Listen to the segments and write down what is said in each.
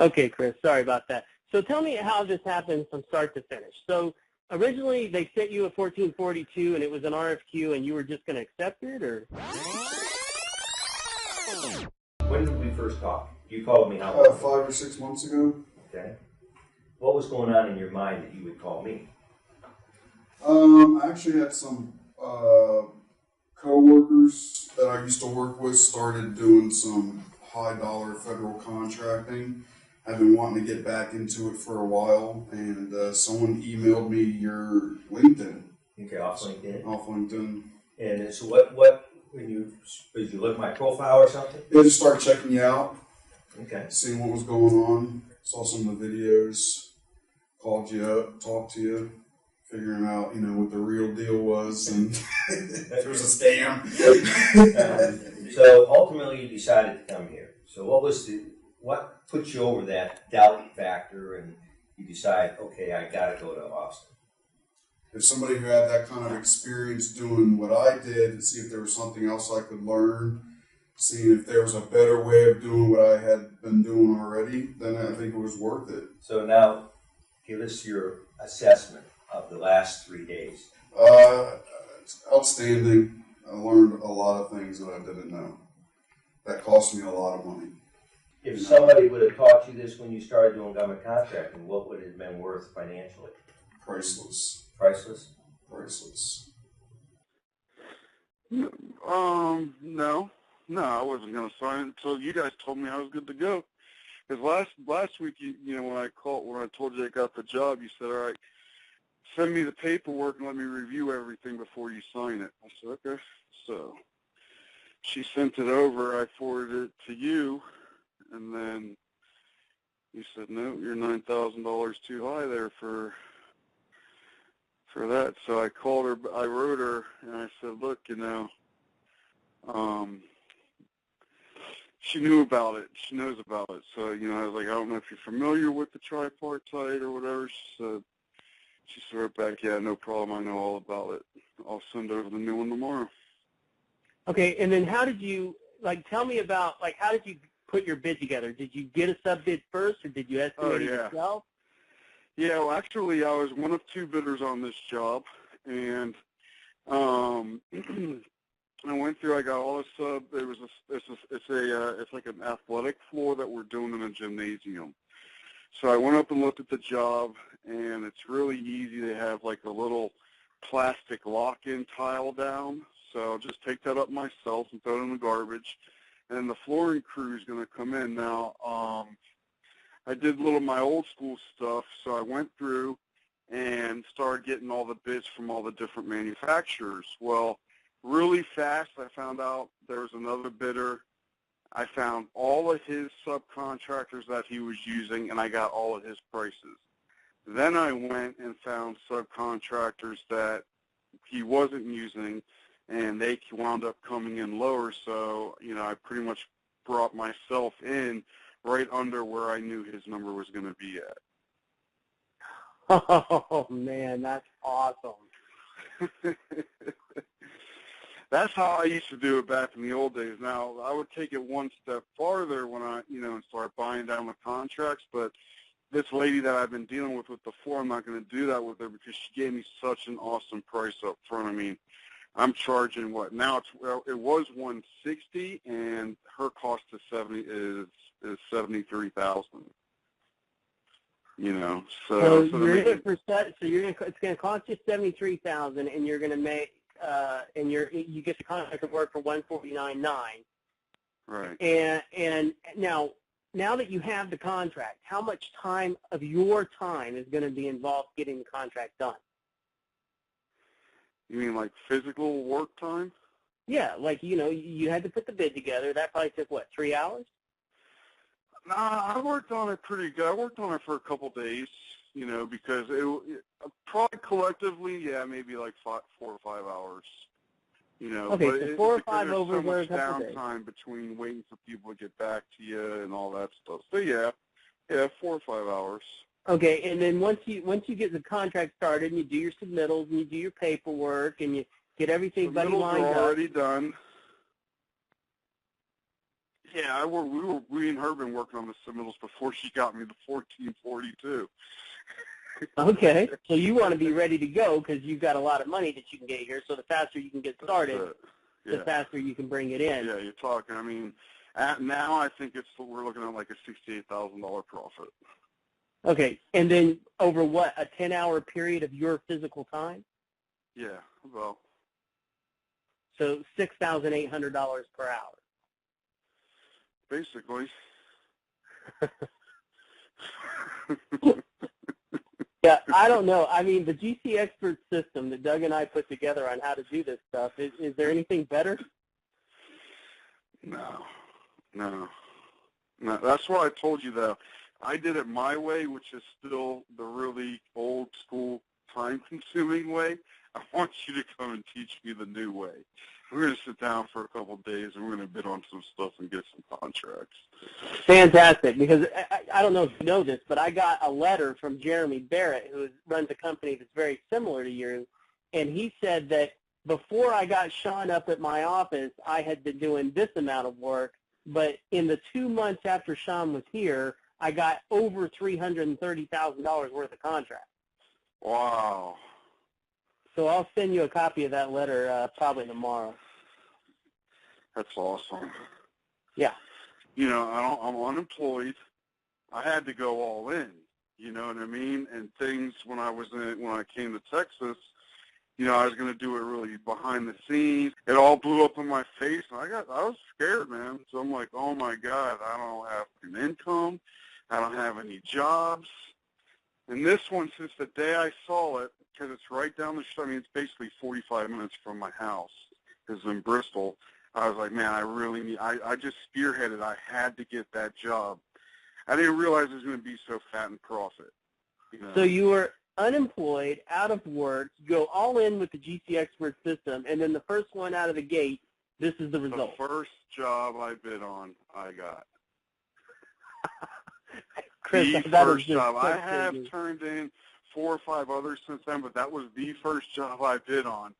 Okay, Chris, sorry about that. So tell me how this happened from start to finish. So originally they sent you a 1442 and it was an RFQ and you were just going to accept it, or? When did we first talk? You called me how long? 5 or 6 months ago. Okay. What was going on in your mind that you would call me? I actually had some co-workers that I used to work with started doing some high-dollar federal contracting. I've been wanting to get back into it for a while, and someone emailed me your LinkedIn. Okay, off LinkedIn. Off LinkedIn. And so what did you look at my profile or something? Yeah, just started checking you out. Okay. Seeing what was going on. Saw some of the videos. Called you up, talked to you, figuring out, what the real deal was, and if it was a scam. So ultimately you decided to come here. So what put you over that doubt factor and you decide, okay, I got to go to Austin? If somebody who had that kind of experience doing what I did, and see if there was something else I could learn, seeing if there was a better way of doing what I had been doing already, then I think it was worth it. So now, give us your assessment of the last 3 days. It's outstanding. I learned a lot of things that I didn't know. That cost me a lot of money. If somebody would have taught you this when you started doing government contracting, what would it have been worth financially? Priceless. Priceless? Priceless. No, I wasn't going to sign it until you guys told me I was good to go. Because last week, when I told you I got the job, you said, all right, send me the paperwork and let me review everything before you sign it. I said, okay. So she sent it over. I forwarded it to you, and then you said, no, you're $9,000 too high there for that. So I called her, I wrote her, and I said, look, she knew about it. She knows about it. So, I was like, I don't know if you're familiar with the tripartite or whatever. She said right back, yeah, no problem. I know all about it. I'll send over the new one tomorrow. Okay, and then how did you, tell me about, how did you put your bid together? Did you get a sub bid first, or did you estimate it yourself? Yeah, well, actually, I was one of 2 bidders on this job, and I went through. I got all the sub. It's like an athletic floor that we're doing in a gymnasium. So I went up and looked at the job, and it's really easy. They have like a little plastic lock-in tile down. So I'll just take that up myself and throw it in the garbage. And the flooring crew is going to come in. Now, I did a little of my old school stuff, so I went through and started getting all the bids from all the different manufacturers. Well, really fast, I found out there was another bidder. I found all of his subcontractors that he was using, and I got all of his prices. Then I went and found subcontractors that he wasn't using, and they wound up coming in lower. So, I pretty much brought myself in right under where I knew his number was going to be at. Oh, man, that's awesome. That's how I used to do it back in the old days. Now, I would take it one step farther when I, and start buying down the contracts, but this lady that I've been dealing with before, I'm not going to do that with her because she gave me such an awesome price up front. I mean, I'm charging now it was $160, and her cost is $73,000. So it's going to cost you $73,000, and you're going to make you get the contract to work for $149,900. Right. And now that you have the contract, how much time of your time is going to be involved getting the contract done? You mean like physical work time? Yeah, you had to put the bid together. That probably took, 3 hours? Nah, I worked on it pretty good. I worked on it for a couple days, because it probably collectively, maybe like 4 or 5 hours. Okay, but so 4 or 5 over so much a couple days. downtime between waiting for people to get back to you and all that stuff. So yeah, 4 or 5 hours. Okay, and then once you get the contract started and you do your submittals and you do your paperwork and you get everything buddy lined up. Submittals are already done. Yeah, we and her been working on the submittals before she got me the 1442. Okay, so you want to be ready to go because you've got a lot of money that you can get here. So the faster you can get started, the faster you can bring it in. Yeah, you're talking. I mean, now I think we're looking at like a $68,000 profit. Okay, and then over what, a 10-hour period of your physical time? Yeah, well. So $6,800 per hour. Basically. Yeah, I don't know. I mean, the GC Expert system that Doug and I put together on how to do this stuff, is there anything better? No. That's what I told you, though. I did it my way, which is still the really old school, time-consuming way. I want you to come and teach me the new way. We're going to sit down for a couple of days, and we're going to bid on some stuff and get some contracts. Fantastic, because I don't know if you know this, but I got a letter from Jeremy Barrett, who runs a company that's very similar to you, and he said that before I got Sean up at my office, I had been doing this amount of work, but in the 2 months after Sean was here, I got over $330,000 worth of contracts. Wow. So I'll send you a copy of that letter probably tomorrow. That's awesome. Yeah. You know, I'm unemployed. I had to go all in. You know what I mean? And things when I came to Texas, you know, I was going to do it really behind the scenes. It all blew up in my face, and I was scared, man. So I'm like, oh my God, I don't have an income. I don't have any jobs. And this one, since the day I saw it, because it's right down the street, I mean, it's basically 45 minutes from my house, because in Bristol, I was like, man, I just spearheaded. I had to get that job. I didn't realize it was going to be so fat and profit. You know? So you were unemployed, out of work, you go all in with the GC Expert system, and then the first one out of the gate, this is the result. The first job I bid on, I got. Chris, the first job. I have turned in 4 or 5 others since then, but that was the first job I bid on,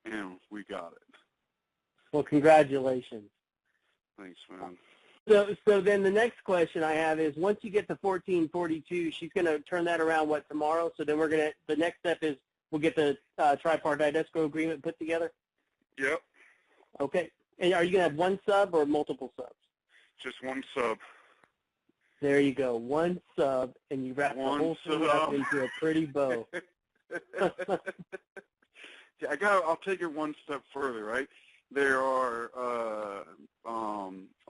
and we got it. Well, congratulations. Thanks, man. So then the next question I have is, once you get to 1442, she's going to turn that around, tomorrow? So then the next step is we'll get the tripartite escrow agreement put together? Yep. Okay. And are you going to have one sub or multiple subs? Just one sub. There you go. One sub, and you wrap the whole thing up into a pretty bow. Yeah, I'll take it one step further, right? There are,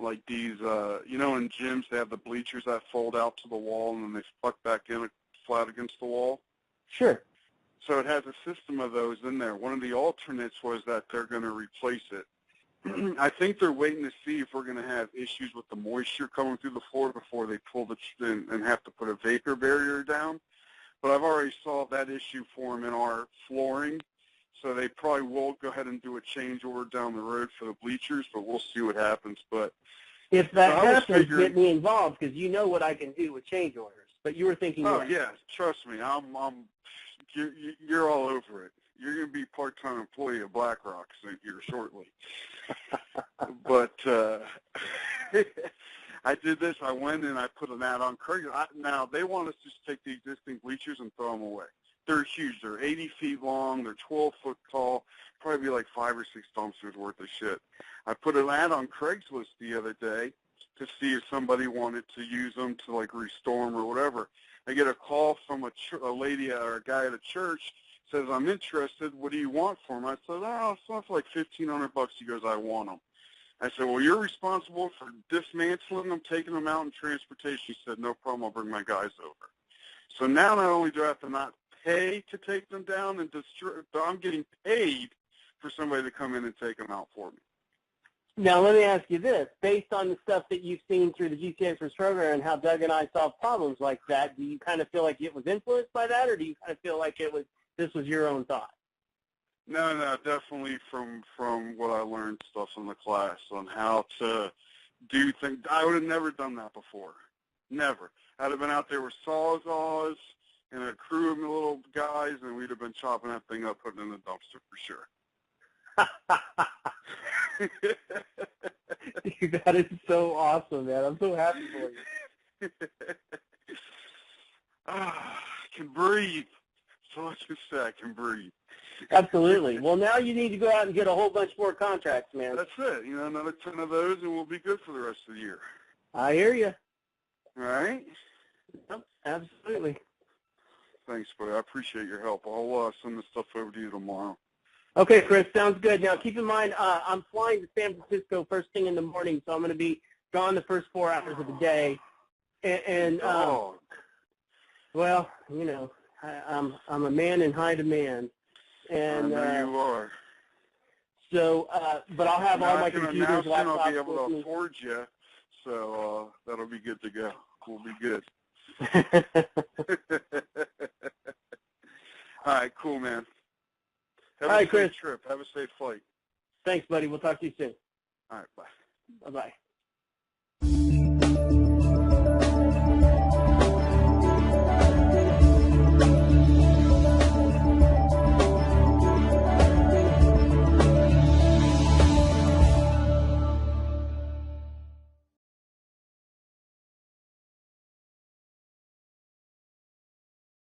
like these, you know, in gyms they have the bleachers that fold out to the wall and then they tuck back in flat against the wall. Sure. So it has a system of those in there. One of the alternates was that they're going to replace it. I think they're waiting to see if we're going to have issues with the moisture coming through the floor before they pull and have to put a vapor barrier down. But I've already solved that issue for them in our flooring. So they probably will go ahead and do a change order down the road for the bleachers, but we'll see what happens. But if that happens, get me involved, because you know what I can do with change orders. But you were thinking, oh yeah, trust me, you're all over it. You're going to be part-time employee of BlackRock here shortly. But I did this. I went and I put an ad on Craigslist. Now they want us to just take the existing bleachers and throw them away. They're huge. They're 80 feet long. They're 12 foot tall. Probably like 5 or 6 dumpsters worth of shit. I put an ad on Craigslist the other day to see if somebody wanted to use them to like restore them or whatever. I get a call from a lady or a guy at a church. Says, I'm interested. What do you want for them? I said, oh, it's not for like $1,500. He goes, I want them. I said, well, you're responsible for dismantling them, taking them out, and transportation. He said, no problem. I'll bring my guys over. So now not only do I have to not pay to take them down and destroy, but I'm getting paid for somebody to come in and take them out for me. Now, let me ask you this. Based on the stuff that you've seen through the GC Experts program and how Doug and I solve problems like that, do you kind of feel like it was influenced by that, or do you kind of feel like this was your own thought? No, definitely from what I learned stuff in the class on how to do things. I would have never done that before. Never. I'd have been out there with sawzalls and a crew of little guys, and we'd have been chopping that thing up, putting it in the dumpster for sure. Dude, that is so awesome, man. I'm so happy for you. I can breathe. So much to say, I can breathe. Absolutely. Well, now you need to go out and get a whole bunch more contracts, man. That's it. You know, another 10 of those, and we'll be good for the rest of the year. I hear you. All right? Yep, absolutely. Thanks, buddy. I appreciate your help. I'll send this stuff over to you tomorrow. Okay, Chris, sounds good. Now, keep in mind, I'm flying to San Francisco first thing in the morning, so I'm going to be gone the first 4 hours of the day. Well, you know, I'm a man in high demand. And, I know you are. So, but I'll have all my computers, laptops. I'll be able to afford you, so that'll be good to go. We'll be good. All right, cool, man. Have a safe trip. Have a safe flight. Thanks, buddy. We'll talk to you soon. All right, bye. Bye-bye.